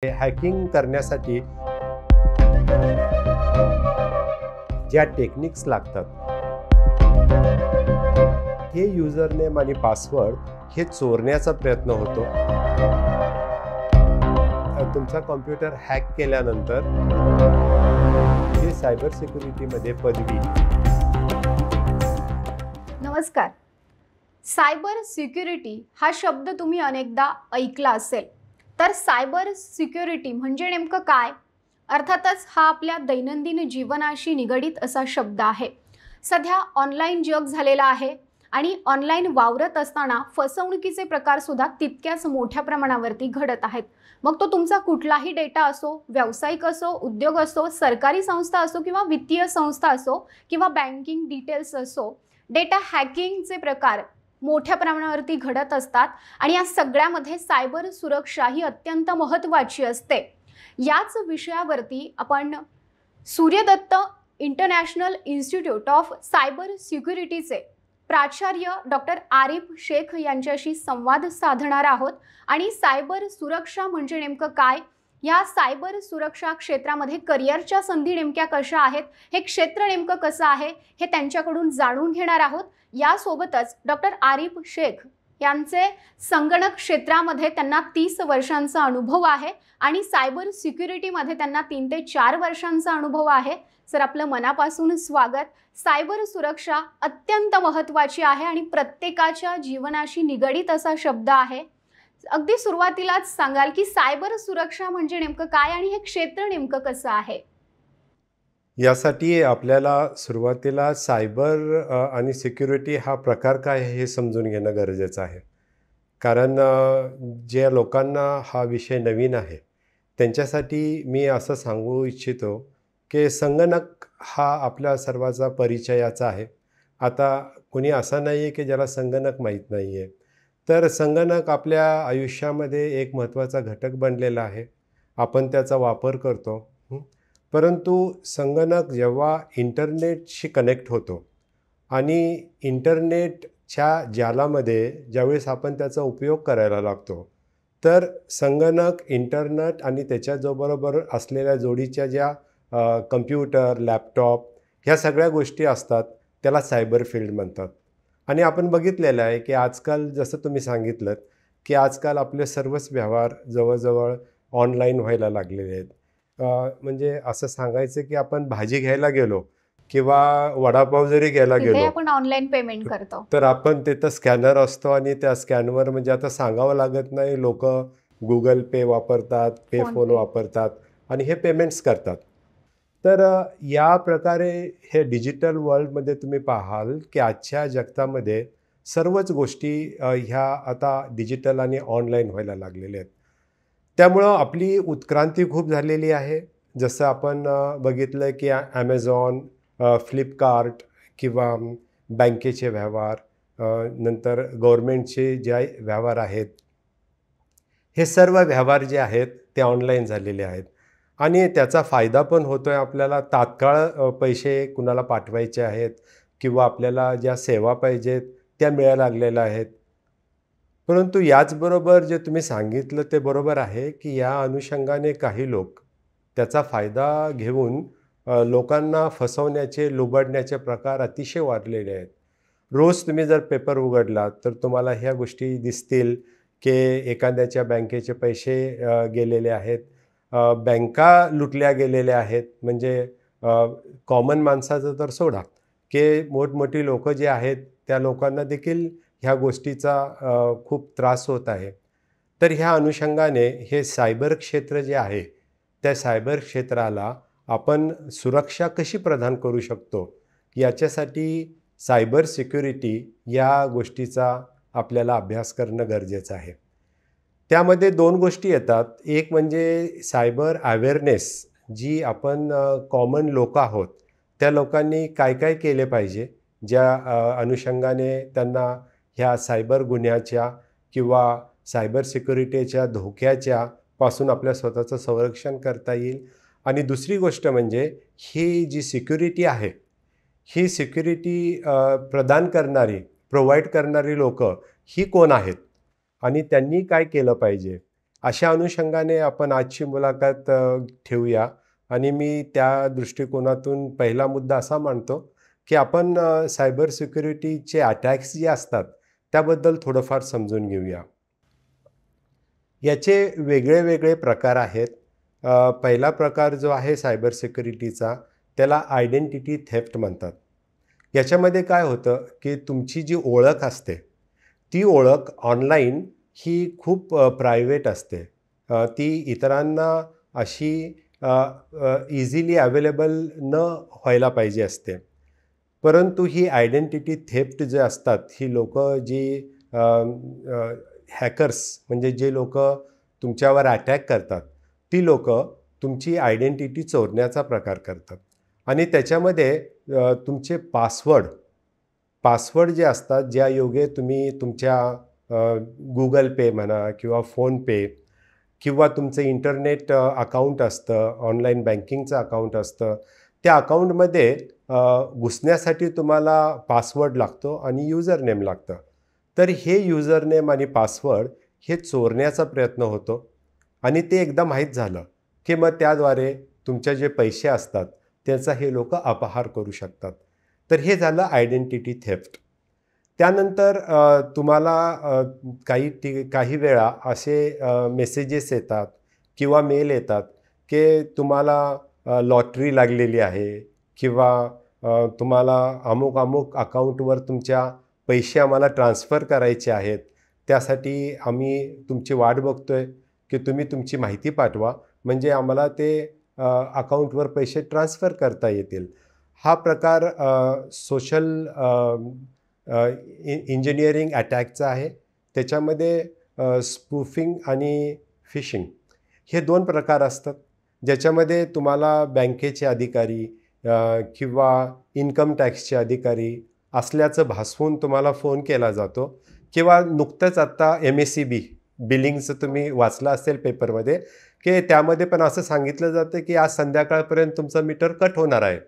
Hacking करण्यासाठी ज्या techniques लागतात, हे युजर नेम आणि पासवर्ड हे चोरण्याचा प्रयत्न होतो. तुमचा कॉम्प्युटर हॅक केल्यानंतर हे सायबर सिक्युरिटीमध्ये पदवी. नमस्कार. सायबर सिक्युरिटी हा शब्द तुम्ही अनेकदा ऐकला असेल. तर सायबर सिक्युरिटी म्हणजे नेमकं काय? अर्थातच हा आपल्या दैनंदिन जीवनाशी निगडित असा शब्द आहे. सध्या ऑनलाईन जग झालेला आहे आणि ऑनलाईन वावरत असताना फसवणुकीचे प्रकार सुद्धा तितक्याच मोठ्या प्रमाणावरती घडत आहेत. मग तो तुमचा कुठलाही डेटा असो, व्यावसायिक असो, उद्योग असो, सरकारी संस्था असो किंवा वित्तीय संस्था असो किंवा बँकिंग डिटेल्स असो, डेटा हॅकिंगचे प्रकार मोठ्या प्रमाणावरती घडत असतात आणि या सगळ्यामध्ये सायबर सुरक्षा ही अत्यंत महत्त्वाची असते. याच विषयावरती आपण Suryadatta international institute of cyber सिक्युरिटीचे प्राचार्य डॉक्टर आरिफ शेख यांच्याशी संवाद साधणार आहोत आणि सायबर सुरक्षा म्हणजे नेमकं काय, या सायबर सुरक्षा क्षेत्रामध्ये करिअरच्या संधी नेमक्या कशा आहेत, हे क्षेत्र नेमकं कसं आहे हे त्यांच्याकडून जाणून घेणार आहोत. यासोबतच डॉक्टर आरिफ शेख यांचे संगणक क्षेत्रामध्ये त्यांना 30 वर्षांचा अनुभव आहे आणि सायबर सिक्युरिटीमध्ये त्यांना 3 ते 4 वर्षांचा अनुभव आहे. सर, आपलं मनापासून स्वागत. सायबर सुरक्षा अत्यंत महत्त्वाची आहे आणि प्रत्येकाच्या जीवनाशी निगडित असा शब्द आहे. अगदी सुरुवातीलाच सांगाल की सायबर सुरक्षा म्हणजे नेमकं काय आणि हे क्षेत्र नेमकं कसं आहे? यासाठी आपल्याला सुरुवातीला सायबर आणि सिक्युरिटी हा प्रकार काय आहे हे समजून घेणं गरजेचं आहे. कारण ज्या लोकांना हा विषय नवीन आहे त्यांच्यासाठी मी असं सांगू इच्छितो की संगणक हा आपल्या सर्वांचा परिचयाचा आहे. आता कोणी असं नाही आहे की ज्याला संगणक माहीत नाही आहे. तर संगणक आपल्या आयुष्यामध्ये एक महत्त्वाचा घटक बनलेला आहे. आपण त्याचा वापर करतो. परंतु संगणक जेव्हा इंटरनेटशी कनेक्ट होतो आणि इंटरनेटच्या जालामध्ये ज्यावेळेस आपण त्याचा उपयोग करायला लागतो, तर संगणक, इंटरनेट आणि त्याच्याबरोबर असलेल्या जोडीच्या ज्या कम्प्युटर, लॅपटॉप ह्या सगळ्या गोष्टी असतात त्याला सायबर फील्ड म्हणतात. आणि आपण बघितलेलं आहे की आजकाल जसं तुम्ही सांगितलं की आजकाल आपले सर्वच व्यवहार जवळजवळ ऑनलाईन व्हायला लागलेले आहेत. म्हणजे असं सांगायचं की आपण भाजी घ्यायला गेलो किंवा वडापाव जरी घ्यायला गेलो, आपण ऑनलाईन पेमेंट करतो, तर आपण तिथं स्कॅनर असतो आणि त्या स्कॅनवर म्हणजे आता सांगावं लागत नाही, लोक गुगल पे वापरतात, पे फोन वापरतात आणि हे पेमेंट्स करतात. तर या प्रकारे हे डिजिटल वर्ल्डमध्ये तुम्ही पाहाल की आजच्या जगतामध्ये सर्वच गोष्टी ह्या आता डिजिटल आणि ऑनलाईन व्हायला लागलेल्या आहेत. त्यामुळं आपली उत्क्रांती खूप झालेली आहे. जसं आपण बघितलं की ॲमेझॉन, फ्लिपकार्ट किंवा बँकेचे व्यवहार, नंतर गव्हर्मेंटचे जे व्यवहार आहेत, हे सर्व व्यवहार जे आहेत ते ऑनलाईन झालेले आहेत आणि त्याचा फायदा पण होतो आहे आपल्याला. तात्काळ पैसे कुणाला पाठवायचे आहेत किंवा आपल्याला ज्या सेवा पाहिजेत त्या मिळायला लागलेल्या आहेत. परंतु याचबरोबर जे तुम्ही सांगितलं ते बरोबर आहे की या अनुषंगाने काही लोक त्याचा फायदा घेऊन लोकांना फसवण्याचे, लुबाडण्याचे प्रकार अतिशय वाढलेले आहेत. रोज तुम्ही जर पेपर उघडलात तर तुम्हाला ह्या गोष्टी दिसतील की एखाद्याच्या बँकेचे पैसे गेलेले आहेत, बँका लुटल्या गेलेल्या आहेत. म्हणजे कॉमन माणसाचं तर सोडा, की मोठमोठी लोकं जे आहेत त्या लोकांना देखील ह्या गोष्टीचा खूप त्रास होत आहे. तर ह्या अनुषंगाने हे सायबर क्षेत्र जे आहे त्या सायबर क्षेत्राला आपण सुरक्षा कशी प्रदान करू शकतो याच्यासाठी सायबर सिक्युरिटी या गोष्टीचा आपल्याला अभ्यास करणं गरजेचं आहे. त्यामध्ये 2 गोष्टी येतात. एक म्हणजे सायबर अवेअरनेस, जी आपण कॉमन लोक आहोत त्या लोकांनी काय काय केले पाहिजे, ज्या अनुषंगाने त्यांना ह्या सायबर गुन्ह्याच्या किंवा सायबर सिक्युरिटीच्या धोक्याच्या पासून आपल्या स्वतःचं संरक्षण करता येईल. आणि दुसरी गोष्ट म्हणजे ही जी सिक्युरिटी आहे, ही सिक्युरिटी प्रोव्हाइड करणारी लोकं ही कोण आहेत आणि त्यांनी काय केलं पाहिजे अशा अनुषंगाने आपण आजची मुलाखत ठेवूया आणि मी त्या दृष्टिकोनातून पहिला मुद्दा असा मांडतो की आपण सायबर सिक्युरिटीचे अटॅक्स जे असतात त्याबद्दल थोडंफार समजून घेऊया. याचे वेगळे वेगळे प्रकार आहेत. पहिला प्रकार जो आहे सायबर सिक्युरिटीचा त्याला आयडेंटिटी थेफ्ट म्हणतात. याच्यामध्ये काय होतं की तुमची जी ओळख असते ती ओळख ऑनलाईन ही खूप प्रायव्हेट असते. ती इतरांना अशी इझिली अवेलेबल न व्हायला पाहिजे असते. परंतु ही आयडेंटिटी थेफ्ट जे असतात ही लोकं जी हॅकर्स म्हणजे जे लोकं तुमच्यावर अटॅक करतात ती लोकं तुमची आयडेंटिटी चोरण्याचा प्रकार करतात आणि त्याच्यामध्ये तुमचे पासवर्ड जे असतात ज्या योगे तुम्ही तुमच्या गुगल पे म्हणा किंवा फोनपे किंवा तुमचं इंटरनेट अकाउंट असतं, ऑनलाईन बँकिंगचं अकाउंट असतं, त्या अकाउंटमध्ये घुसण्यासाठी तुम्हाला पासवर्ड लागतो आणि युजर नेम लागतं. तर हे युजर नेम आणि पासवर्ड हे चोरण्याचा प्रयत्न होतो आणि ते एकदा माहीत झालं की मग त्याद्वारे तुमचे जे पैसे असतात त्याचा हे लोक अपहार करू शकतात. तर हे झालं आयडेंटिटी थेफ्ट. त्यानंतर तुम्हाला काही वेळा असे मेसेजेस येतात किंवा मेल येतात की तुम्हाला लॉटरी लागलेली आहे किंवा तुम्हाला अमुक अकाउंटवर तुमच्या पैसे आम्हाला ट्रान्सफर करायचे आहेत, त्यासाठी आम्ही तुमची वाट बघतोय की तुम्ही तुमची माहिती पाठवा म्हणजे आम्हाला ते अकाउंटवर पैसे ट्रान्सफर करता येतील. हा प्रकार सोशल इंजिनिअरिंग अटॅकचा आहे. त्याच्यामध्ये स्पूफिंग आणि फिशिंग हे 2 प्रकार असतात, ज्याच्यामध्ये तुम्हाला बँकेचे अधिकारी किंवा इन्कम टॅक्सचे अधिकारी असल्याचं भासवून तुम्हाला फोन केला जातो किंवा नुकतंच आत्ता MSEB बिलिंगचं तुम्ही वाचलं असेल पेपरमध्ये की त्यामध्ये पण असं सांगितलं जातं की आज संध्याकाळपर्यंत तुमचं मीटर कट होणार आहे.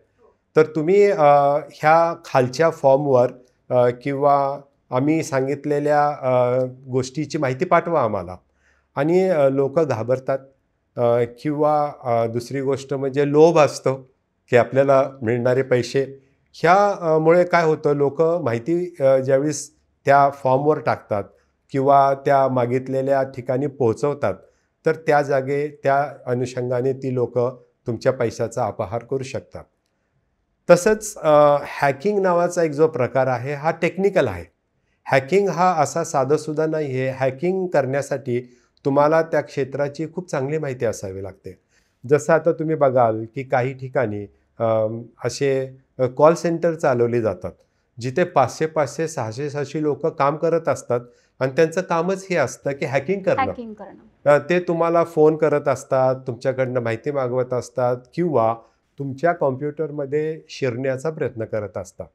तर तुम्ही ह्या खालच्या फॉर्मवर किंवा आम्ही सांगितलेल्या गोष्टीची माहिती पाठवा आम्हाला आणि लोक घाबरतात. किंवा दुसरी गोष्ट म्हणजे लोभ असतो की आपल्याला मिळणारे पैसे ह्यामुळे काय होतं, लोक माहिती ज्यावेळेस त्या फॉर्मवर टाकतात किंवा त्या मागितलेल्या ठिकाणी पोहोचवतात तर त्या अनुषंगाने ती लोक तुमच्या पैशाचा अपहार करू शकतात. तसंच हॅकिंग नावाचा एक जो प्रकार आहे हा टेक्निकल आहे. हॅकिंग हा असा साधंसुद्धा नाही आहे. हॅकिंग करण्यासाठी तुम्हाला त्या क्षेत्राची खूप चांगली माहिती असावी लागते. जसं आता तुम्ही बघाल की काही ठिकाणी असे कॉल सेंटर चालवले जातात जिथे 500 600 लोक काम करत असतात आणि त्यांचं कामच हे असतं की हॅकिंग करणं. ते तुम्हाला फोन करत असतात, तुमच्याकडनं माहिती मागवत असतात किंवा तुमच्या कॉम्प्युटरमध्ये शिरण्याचा प्रयत्न करत असतात.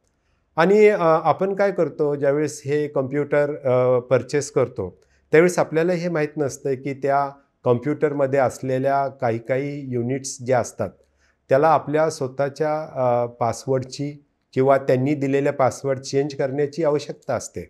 आणि आपण काय करतो, ज्यावेळेस हे कॉम्प्युटर परचेस करतो त्यावेळेस आपल्याला हे माहीत नसतं की त्या कॉम्प्युटरमध्ये असलेल्या काही युनिट्स ज्या असतात त्याला आपल्या स्वतःच्या पासवर्डची किंवा त्यांनी दिलेल्या पासवर्ड चेंज करण्याची आवश्यकता असते.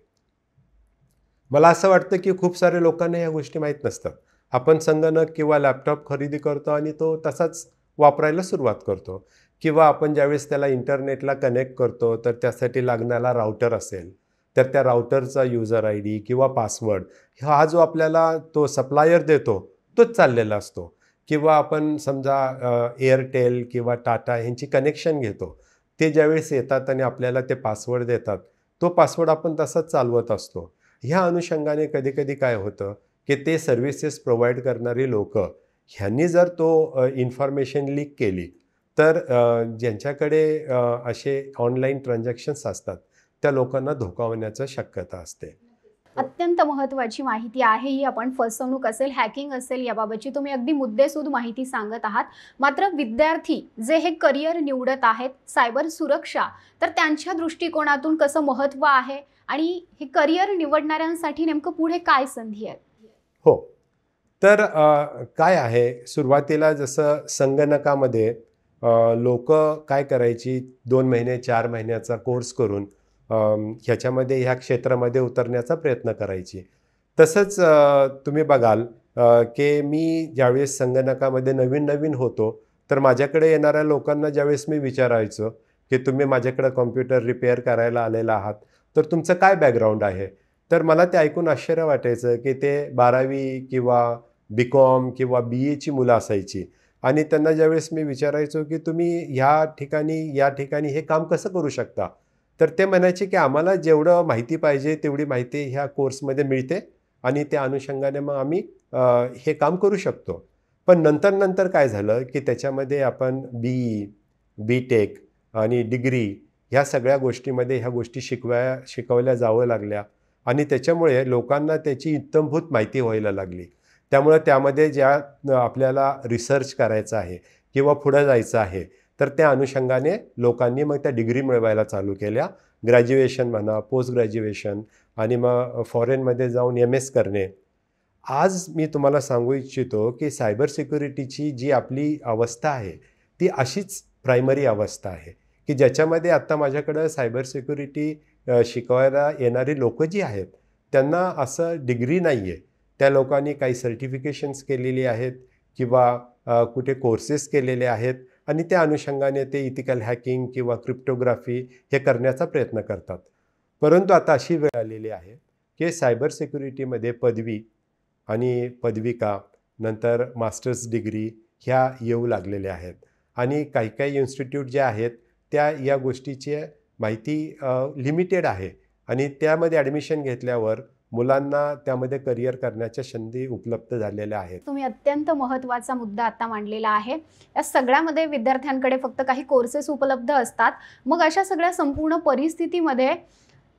मला असं वाटतं की खूप सारे लोकांना ह्या गोष्टी माहीत नसतात. आपण संगणक किंवा लॅपटॉप खरेदी करतो आणि तो तसाच वापरायला सुरुवात करतो किंवा आपण ज्यावेळेस त्याला इंटरनेटला कनेक्ट करतो तर त्यासाठी लागणारा राउटर असेल तर त्या राउटरचा युजर ID किंवा पासवर्ड हा जो आपल्याला तो सप्लायर देतो तोच चाललेला असतो. किंवा आपण समजा एअरटेल किंवा टाटा ह्यांची कनेक्शन घेतो, ते ज्यावेळेस येतात आणि आपल्याला ते पासवर्ड देतात तो पासवर्ड आपण तसाच चालवत असतो. ह्या अनुषंगाने कधी काय होतं की ते सर्व्हिसेस प्रोव्हाइड करणारी लोक ह्यांनी जर तो इन्फॉर्मेशन लीक केली तर ज्यांच्याकडे असे ऑनलाईन ट्रान्झॅक्शन्स असतात त्या लोकांना धोका होण्याची शक्यता असते. अत्यंत महत्त्वाची माहिती आहे ही. आपण फसवणूक असेल, हॅकिंग असेल याबाबतची तुम्ही अगदी मुद्देसूद माहिती सांगत आहात. मात्र विद्यार्थी जे हे करिअर निवडत आहेत सायबर सुरक्षा, तर त्यांच्या दृष्टिकोनातून कसं महत्त्व आहे आणि हे करिअर निवडणाऱ्यांसाठी नेमकं पुढे काय संधी आहेत? हो, तर काय आहे, सुरुवातीला जसं संगणकामध्ये लोक काय करायची 2 महिने 4 महिन्याचा कोर्स करून ह्या क्षेत्रामध्ये उतरण्याचा प्रयत्न करायची. तसंच तुम्ही बघाल की मी ज्यावेळेस संगणकामध्ये नवीन नवीन होतो तर माझ्याकडे येणाऱ्या लोकांना ज्यावेळेस मी विचारायचो की तुम्ही माझ्याकडे कॉम्प्युटर रिपेअर करायला आलेला आहात तर तुमचं काय बॅकग्राऊंड आहे. तर मला ते ऐकून आश्चर्य वाटायचं की ते 12वी किंवा बी.कॉम किंवा बी.एची मुलं असायची आणि त्यांना ज्यावेळेस मी विचारायचो की तुम्ही ह्या ठिकाणी या ठिकाणी हे काम कसं करू शकता तर ते म्हणायचे की आम्हाला जेवढं माहिती पाहिजे तेवढी माहिती ह्या कोर्समध्ये मिळते आणि त्या अनुषंगाने मग आम्ही हे काम करू शकतो. पण नंतर नंतर काय झालं की त्याच्यामध्ये आपण बी.ई, बी.टेक आणि डिग्री ह्या सगळ्या गोष्टीमध्ये ह्या गोष्टी शिकवल्या जावं लागल्या आणि त्याच्यामुळे लोकांना त्याची इत्थंभूत माहिती व्हायला लागली. त्यामुळे त्यामध्ये ज्या आपल्याला रिसर्च करायचा आहे किंवा पुढं जायचं आहे तर त्या अनुषंगाने लोकांनी मग त्या डिग्री मिळवायला चालू केल्या. ग्रॅज्युएशन म्हणा, पोस्ट ग्रॅज्युएशन आणि मग फॉरेनमध्ये जाऊन एम.एस करणे. आज मी तुम्हाला सांगू इच्छितो की सायबर सिक्युरिटीची जी आपली अवस्था आहे ती अशीच प्रायमरी अवस्था आहे की ज्याच्यामध्ये आत्ता माझ्याकडं सायबर सिक्युरिटी शिकवायला येणारी लोकं जी आहेत त्यांना असं डिग्री नाही आहे. त्या लोकांनी काही सर्टिफिकेशन्स केलेली आहेत किंवा कुठे कोर्सेस केलेले आहेत आणि त्या अनुषंगाने ते इथिकल हॅकिंग किंवा क्रिप्टोग्राफी हे करण्याचा प्रयत्न करतात. परंतु आता अशी वेळ आलेली आहे की सायबर सिक्युरिटीमध्ये पदवी आणि पदविका नंतर मास्टर्स डिग्री ह्या येऊ लागलेल्या आहेत आणि काही काही इन्स्टिट्यूट ज्या आहेत त्या या गोष्टीची माहिती लिमिटेड आहे आणि त्यामध्ये ॲडमिशन घेतल्यावर मुलांना त्यामध्ये करिअर करण्याच्या संधी उपलब्ध झालेल्या आहेत. तुम्ही अत्यंत महत्त्वाचा मुद्दा आता मांडलेला आहे. या सगळ्यामध्ये विद्यार्थ्यांकडे फक्त काही कोर्सेस उपलब्ध असतात. मग अशा सगळ्या संपूर्ण परिस्थितीमध्ये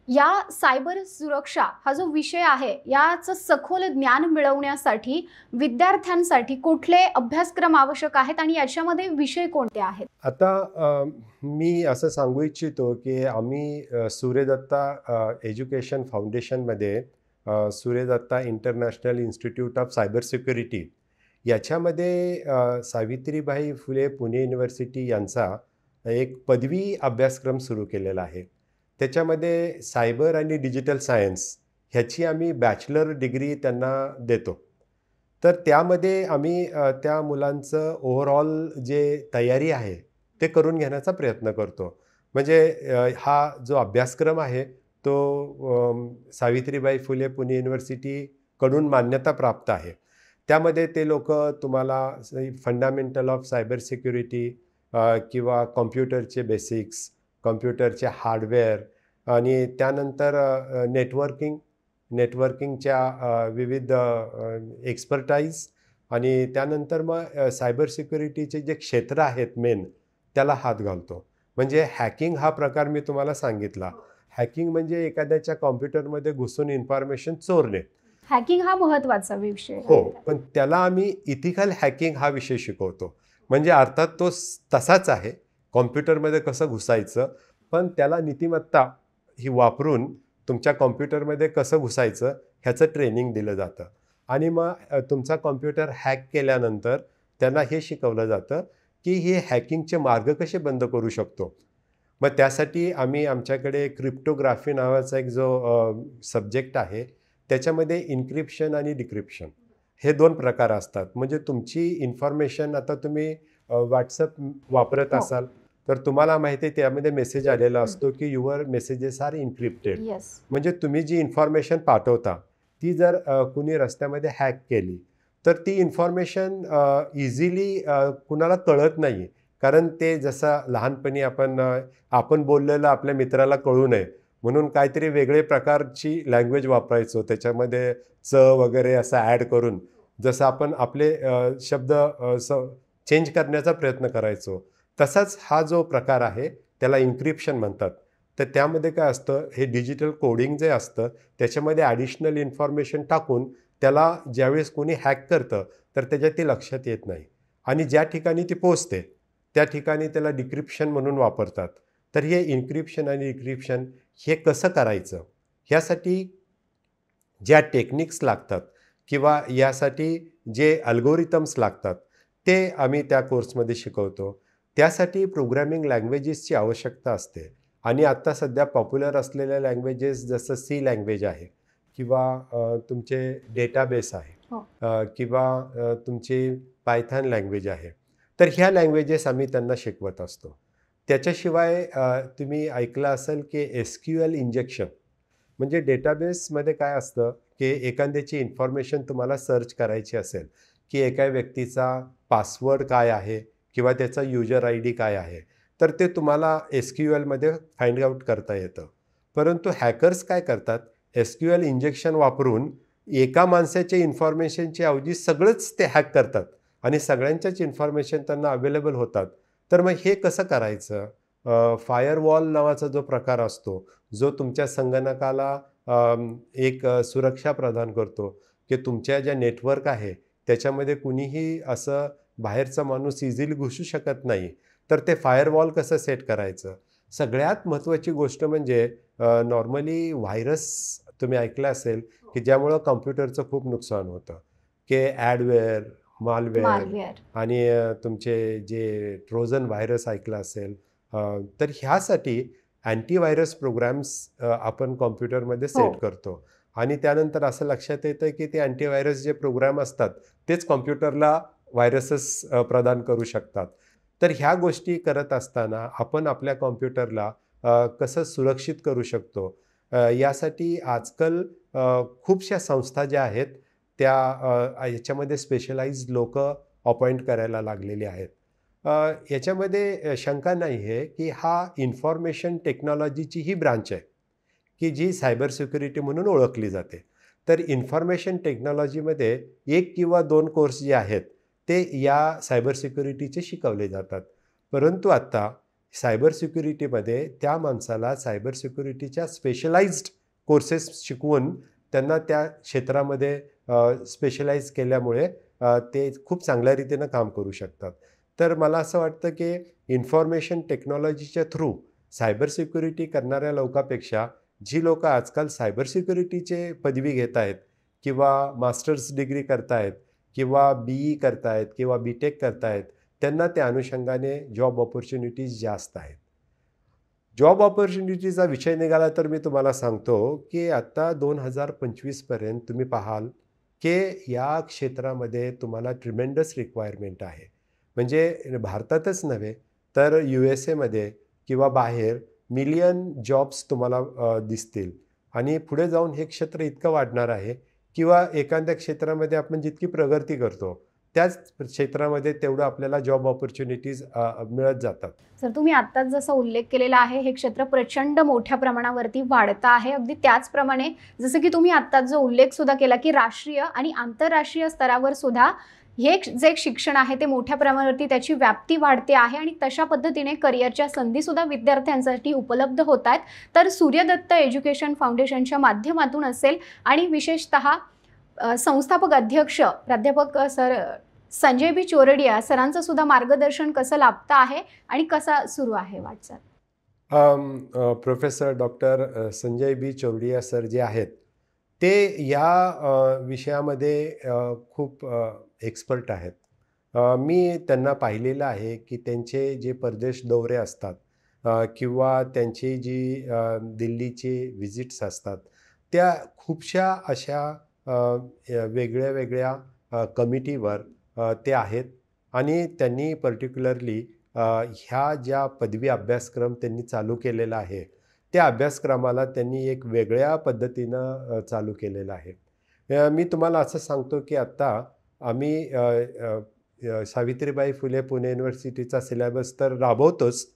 या सायबर सुरक्षा हा जो विषय आहे याचं सखोल ज्ञान मिळवण्यासाठी विद्यार्थ्यांसाठी कुठले अभ्यासक्रम आवश्यक आहेत आणि याच्यामध्ये विषय कोणते आहेत? आता मी असं सांगू इच्छितो की आम्ही सूर्यदत्ता एज्युकेशन फाउंडेशनमध्ये Suryadatta international institute of cyber security याच्यामध्ये सावित्रीबाई फुले पुणे युनिव्हर्सिटी यांचा एक पदवी अभ्यासक्रम सुरू केलेला आहे. त्याच्यामध्ये सायबर आणि डिजिटल सायन्स ह्याची आम्ही बॅचलर डिग्री त्यांना देतो. तर त्यामध्ये आम्ही त्या मुलांचं ओव्हरऑल जे तयारी आहे ते करून घेण्याचा प्रयत्न करतो. म्हणजे हा जो अभ्यासक्रम आहे तो सावित्रीबाई फुले पुणे युनिव्हर्सिटीकडून मान्यता प्राप्त आहे. त्यामध्ये ते लोकं तुम्हाला फंडामेंटल ऑफ सायबर सिक्युरिटी किंवा कॉम्प्युटरचे बेसिक्स, कॉम्प्युटरचे हार्डवेअर आणि त्यानंतर नेटवर्किंगच्या विविध एक्सपर्टाईज आणि त्यानंतर मग सायबर सिक्युरिटीचे जे क्षेत्र आहेत मेन त्याला हात घालतो. म्हणजे हॅकिंग हा प्रकार मी तुम्हाला सांगितला. हॅकिंग म्हणजे एखाद्याच्या कॉम्प्युटरमध्ये घुसून इन्फॉर्मेशन चोरणे. हॅकिंग हा महत्त्वाचा विषय हो, आहे. पण त्याला आम्ही इथिकल हॅकिंग हा विषय शिकवतो. म्हणजे अर्थात तो तसाच आहे, कॉम्प्युटरमध्ये कसं घुसायचं, पण त्याला नीतिमत्ता ही वापरून तुमच्या कॉम्प्युटरमध्ये कसं घुसायचं ह्याचं ट्रेनिंग दिलं जातं. आणि मग तुमचा कॉम्प्युटर हॅक केल्यानंतर त्यांना हे शिकवलं जातं की हे हॅकिंगचे मार्ग कसे बंद करू शकतो. मग त्यासाठी आम्ही आमच्याकडे क्रिप्टोग्राफी नावाचा एक जो सब्जेक्ट आहे त्याच्यामध्ये इन्क्रिप्शन आणि डिक्रिप्शन हे 2 प्रकार असतात. म्हणजे तुमची इन्फॉर्मेशन आता तुम्ही व्हॉट्सअप वापरत हो. असाल तर तुम्हाला माहिती आहे त्यामध्ये मेसेज आलेला असतो की your messages are encrypted. Yes. म्हणजे तुम्ही जी इन्फॉर्मेशन पाठवता ती जर कुणी रस्त्यामध्ये हॅक केली तर ती इन्फॉर्मेशन इझिली कुणाला कळत नाही. कारण ते जसं लहानपणी आपण बोललेलं आपल्या मित्राला कळू नये म्हणून काहीतरी वेगळे प्रकारची लँग्वेज वापरायचो. त्याच्यामध्ये च वगैरे असं ॲड करून जसं आपण आपले शब्द चेंज करण्याचा प्रयत्न करायचो. तसाच हा जो प्रकार आहे त्याला इन्क्रिप्शन म्हणतात. तर त्यामध्ये काय असतं, हे डिजिटल कोडिंग जे असतं त्याच्यामध्ये ॲडिशनल इन्फॉर्मेशन टाकून त्याला ज्यावेळेस कोणी हॅक करतं तर त्याच्यात ती लक्षात येत नाही आणि ज्या ठिकाणी ती पोचते त्या ठिकाणी त्याला डिक्रिप्शन म्हणून वापरतात. तर हे इन्क्रिप्शन आणि डिक्रिप्शन हे कसं करायचं ह्यासाठी ज्या टेक्निक्स लागतात किंवा यासाठी जे अल्गोरिथम्स लागतात ते आम्ही त्या कोर्समध्ये शिकवतो. त्यासाठी प्रोग्रॅमिंग लँग्वेजेसची आवश्यकता असते आणि आत्ता सध्या पॉप्युलर असलेल्या लँग्वेजेस जसं सी लँग्वेज आहे किंवा तुमचे डेटाबेस आहे हो. किंवा तुमची पायथन लँग्वेज आहे. तर ह्या लँग्वेजेस आम्ही त्यांना शिकवत असतो. त्याच्याशिवाय तुम्ही ऐकलं असेल की SQL इंजेक्शन म्हणजे डेटाबेसमध्ये काय असतं की एखाद्याची इन्फॉर्मेशन तुम्हाला सर्च करायची असेल की एका व्यक्तीचा पासवर्ड काय आहे किंवा त्याचा युजर ID काय आहे, तर ते तुम्हाला SQLमध्ये फाइंड आउट करता येतं. परंतु हॅकर्स काय करतात, SQL इंजेक्शन वापरून एका माणसाच्या इन्फॉर्मेशनची ऐवजी सगळंच ते हॅक करतात आणि सगळ्यांच्याच इन्फॉर्मेशन त्यांना अवेलेबल होतात. तर मग हे कसं करायचं? फायरवॉल नावाचा जो प्रकार असतो, जो तुमच्या संगणकाला एक सुरक्षा प्रदान करतो, की तुमच्या ज्या नेटवर्क आहे, त्याच्यामध्ये कुणीही असं बाहेरचा माणूस इझिली घुसू शकत नाही. तर ते फायरवॉल कसं सेट करायचं? सगळ्यात महत्त्वाची गोष्ट म्हणजे नॉर्मली व्हायरस तुम्ही ऐकलं असेल, की ज्यामुळं कॉम्प्युटरचं खूप नुकसान होतं, की ॲडवेअर, मालवेअर मालवेअर. आणि तुमचे जे ट्रोजन व्हायरस ऐकलं असेल. तर ह्यासाठी अँटीव्हायरस प्रोग्राम्स आपण कॉम्प्युटरमध्ये हो. सेट करतो आणि त्यानंतर असं लक्षात येतं की ते अँटीव्हायरस जे प्रोग्राम असतात तेच कॉम्प्युटरला व्हायरसेस प्रदान करू शकतात. तर ह्या गोष्टी करत असताना आपण आपल्या कॉम्प्युटरला कसं सुरक्षित करू शकतो, यासाठी आजकाल खूपशा संस्था ज्या आहेत त्या याच्यामध्ये स्पेशलाइज्ड लोकं अपॉइंट करायला लागलेली आहेत. याच्यामध्ये शंका नाही आहे की हा इन्फॉर्मेशन टेक्नॉलॉजीची ही ब्रांच आहे, की जी सायबर सिक्युरिटी म्हणून ओळखली जाते. तर इन्फॉर्मेशन टेक्नॉलॉजीमध्ये 1 किंवा 2 कोर्स जे आहेत, ते या सायबर सिक्युरिटीचे शिकवले जातात. परंतु आत्ता सायबर सिक्युरिटीमध्ये त्या माणसाला सायबर सिक्युरिटीच्या स्पेशलाइज्ड कोर्सेस शिकवून त्यांना त्या क्षेत्रामध्ये स्पेशलाइज केल्यामुळे ते खूप चांगल्या रीतीनं काम करू शकतात. तर मला असं वाटतं की इन्फॉर्मेशन टेक्नॉलॉजीच्या थ्रू सायबर सिक्युरिटी करणाऱ्या लोकांपेक्षा जी लोकं आजकाल सायबर सिक्युरिटीचे पदवी घेत आहेत किंवा मास्टर्स डिग्री करतायत किंवा BE करतायत किंवा BTech करतायत, त्यांना त्या अनुषंगाने जॉब अपॉर्च्युनिटीज जास्त आहेत. जॉब अपॉर्च्युनिटीचा विषय निघाला तर मी तुम्हाला सांगतो, की आता 2025 पर्यंत तुम्ही पाहाल, की या क्षेत्रामध्ये तुम्हाला ट्रिमेंडस रिक्वायरमेंट आहे. म्हणजे भारतातच नव्हे, तर USAमध्ये किंवा बाहेर मिलियन जॉब्स तुम्हाला दिसतील आणि पुढे जाऊन हे क्षेत्र इतकं वाढणार आहे किंवा एखाद्या क्षेत्रामध्ये आपण जितकी प्रगती करतो, त्याच क्षेत्रामध्ये तेवढं आपल्याला जॉब अपॉर्च्युनिटीज मिळत जातात. सर, तुम्ही आत्ताच जसा उल्लेख केलेला आहे, हे क्षेत्र प्रचंड मोठ्या प्रमाणावरती वाढतं आहे. अगदी त्याचप्रमाणे जसं की तुम्ही आत्ताच जो उल्लेख सुद्धा केला, की राष्ट्रीय आणि आंतरराष्ट्रीय स्तरावर सुद्धा हे जे शिक्षण आहे ते मोठ्या प्रमाणावरती त्याची व्याप्ती वाढते आहे आणि तशा पद्धतीने करिअरच्या संधीसुद्धा विद्यार्थ्यांसाठी उपलब्ध होत आहेत. तर सूर्यदत्त एज्युकेशन फाउंडेशनच्या माध्यमातून असेल आणि विशेषतः संस्थापक अध्यक्ष प्राध्यापक सर संजय बी चोरडिया सरांचं सुद्धा मार्गदर्शन कसं लाभतं आहे आणि कसा सुरू आहे वाटचाल? प्रोफेसर डॉक्टर संजय बी चौडिया सर जे आहेत, ते या विषयामध्ये खूप एक्सपर्ट आहेत. मी त्यांना पाहिलेलं आहे, की त्यांचे जे परदेश दौरे असतात किंवा त्यांची जी दिल्लीची व्हिजिट्स असतात, त्या खूपशा अशा वेगळ्या-वेगळ्या कमिटीवर ते आहेत आणि त्यांनी पर्टिक्युलरली ह्या ज्या पदवी अभ्यासक्रम त्यांनी चालू केलेला आहे, त्या अभ्यासक्रमाला त्यांनी एक वेगळ्या पद्धतीनं चालू केलेलं आहे. मी तुम्हाला असं सांगतो, की आत्ता आम्ही सावित्रीबाई फुले पुणे युनिव्हर्सिटीचा सिलेबस तर राबवतोच.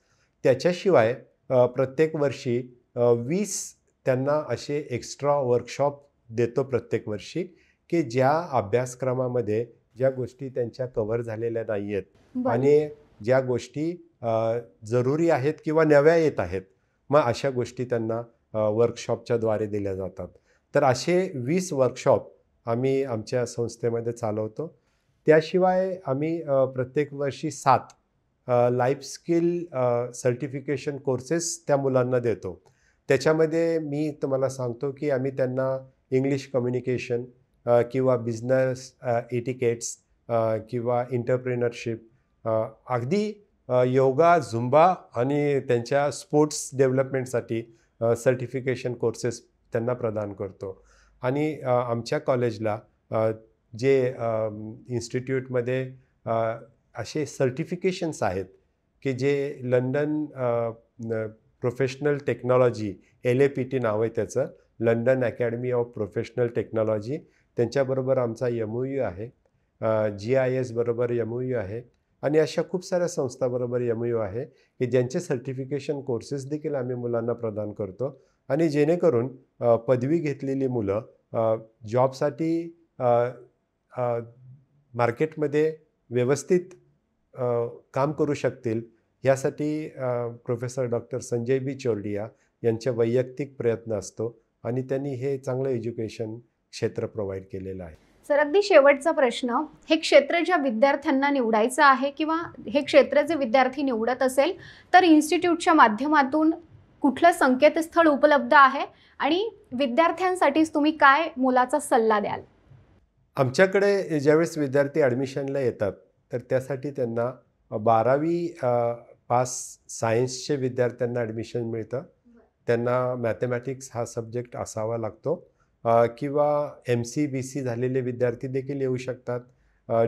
त्याच्याशिवाय प्रत्येक वर्षी 20 त्यांना असे एक्स्ट्रा वर्कशॉप देतो प्रत्येक वर्षी, की ज्या अभ्यासक्रमामध्ये ज्या गोष्टी त्यांच्या कव्हर झालेल्या नाही आहेत बरं. आणि ज्या गोष्टी जरुरी आहेत किंवा नव्या येत आहेत, मग अशा गोष्टी त्यांना वर्कशॉपच्या द्वारे दिल्या जातात. तर असे 20 वर्कशॉप आम्ही आमच्या संस्थेमध्ये चालवतो. त्याशिवाय आम्ही प्रत्येक वर्षी 7 लाईफ स्किल सर्टिफिकेशन कोर्सेस त्या मुलांना देतो. त्याच्यामध्ये मी तुम्हाला सांगतो, की आम्ही त्यांना इंग्लिश कम्युनिकेशन किंवा बिझनेस एटिकेट्स किंवा एंटरप्रेन्योरशिप, अगदी योगा, झुंबा आणि त्यांच्या स्पोर्ट्स डेव्हलपमेंटसाठी सर्टिफिकेशन कोर्सेस त्यांना प्रदान करतो. आणि आमच्या कॉलेजला जे इन्स्टिट्यूटमध्ये असे सर्टिफिकेशन्स आहेत की जे लंडन प्रोफेशनल टेक्नॉलॉजी LAPT नाव आहे त्याचं, London academy of professional technology, त्यांच्याबरोबर आमचा MOU आहे, GIS बरोबर MOU आहे आणि अशा खूप साऱ्या संस्थाबरोबर MOU आहे की ज्यांचे सर्टिफिकेशन कोर्सेस देखील आम्ही मुलांना प्रदान करतो आणि जेणेकरून पदवी घेतलेली मुलं जॉबसाठी मार्केटमध्ये व्यवस्थित काम करू शकतील यासाठी प्रोफेसर डॉक्टर संजय बी चोरडिया यांचे वैयक्तिक प्रयत्न असतो आणि त्यांनी हे चांगलं एज्युकेशन क्षेत्र प्रोव्हाइड केलेलं आहे. सर, अगदी शेवटचा प्रश्न, हे क्षेत्र ज्या विद्यार्थ्यांना निवडायचं आहे किंवा हे क्षेत्र जे विद्यार्थी निवडत असेल तर इन्स्टिट्यूटच्या माध्यमातून कुठलं संकेतस्थळ उपलब्ध आहे आणि विद्यार्थ्यांसाठीच तुम्ही काय मोलाचा सल्ला द्याल? आमच्याकडे ज्यावेळेस विद्यार्थी ॲडमिशनला येतात तर त्यासाठी त्यांना 12वी पास सायन्सचे विद्यार्थ्यांना ॲडमिशन मिळतं. त्यांना मॅथमॅटिक्स हा सब्जेक्ट असावा लागतो किंवा MSc BC झालेले विद्यार्थी देखील येऊ शकतात.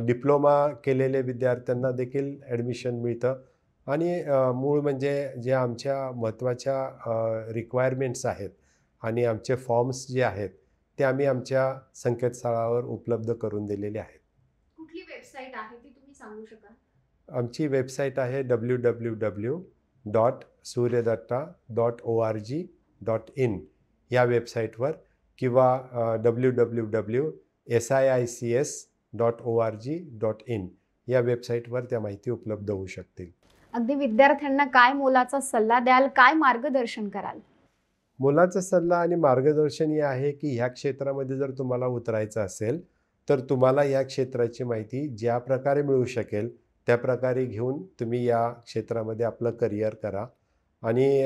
डिप्लोमा केलेले विद्यार्थ्यांना देखील ॲडमिशन मिळतं आणि मूळ म्हणजे जे आमच्या महत्त्वाच्या रिक्वायरमेंट्स आहेत आणि आमचे फॉर्म्स जे आहेत ते आम्ही आमच्या संकेतस्थळावर उपलब्ध करून दिलेले आहेत. कुठली वेबसाईट आहे ती तुम्ही सांगू शकाल? आमची वेबसाईट आहे www.suryadatta.org.in या वेबसाईटवर किंवा www.siics.org.in या वेबसाईटवर त्या माहिती उपलब्ध होऊ शकतील. अगदी विद्यार्थ्यांना काय मोलाचा सल्ला द्याल, काय मार्गदर्शन कराल? मुलाचा सल्ला आणि मार्गदर्शन हे आहे की ह्या क्षेत्रामध्ये जर तुम्हाला उतरायचं असेल तर तुम्हाला या क्षेत्राची माहिती ज्या प्रकारे मिळू शकेल त्या प्रकारे घेऊन तुम्ही या क्षेत्रामध्ये आपलं करिअर करा आणि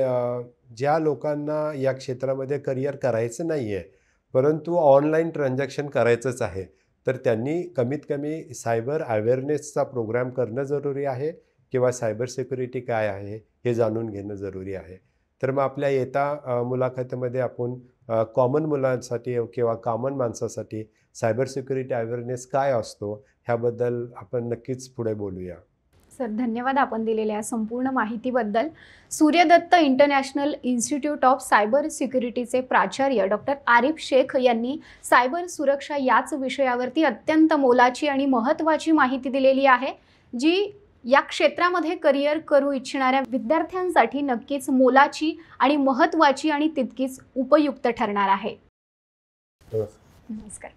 ज्या लोकांना या क्षेत्रामध्ये करिअर करायचं नाही आहे परंतु ऑनलाईन ट्रान्झॅक्शन करायचंच आहे तर त्यांनी कमीत कमी सायबर अवेअरनेसचा प्रोग्राम करणं जरुरी आहे किंवा सायबर सिक्युरिटी काय आहे हे जाणून घेणं जरुरी आहे. तर मग आपल्या येत्या मुलाखतीमध्ये आपण कॉमन मुलांसाठी किंवा कॉमन माणसासाठी सायबर सिक्युरिटी अवेअरनेस काय असतो ह्याबद्दल आपण नक्कीच पुढे बोलूया. सर, धन्यवाद आपण दिलेल्या संपूर्ण माहितीबद्दल. Suryadatta international institute of cyber सिक्युरिटीचे प्राचार्य डॉक्टर आरिफ शेख यांनी सायबर सुरक्षा याच विषयावरती अत्यंत मोलाची आणि महत्त्वाची माहिती दिलेली आहे, जी या क्षेत्रामध्ये करिअर करू इच्छिणाऱ्या विद्यार्थ्यांसाठी नक्कीच मोलाची आणि महत्त्वाची आणि तितकीच उपयुक्त ठरणार आहे. नमस्कार. नमस्कार.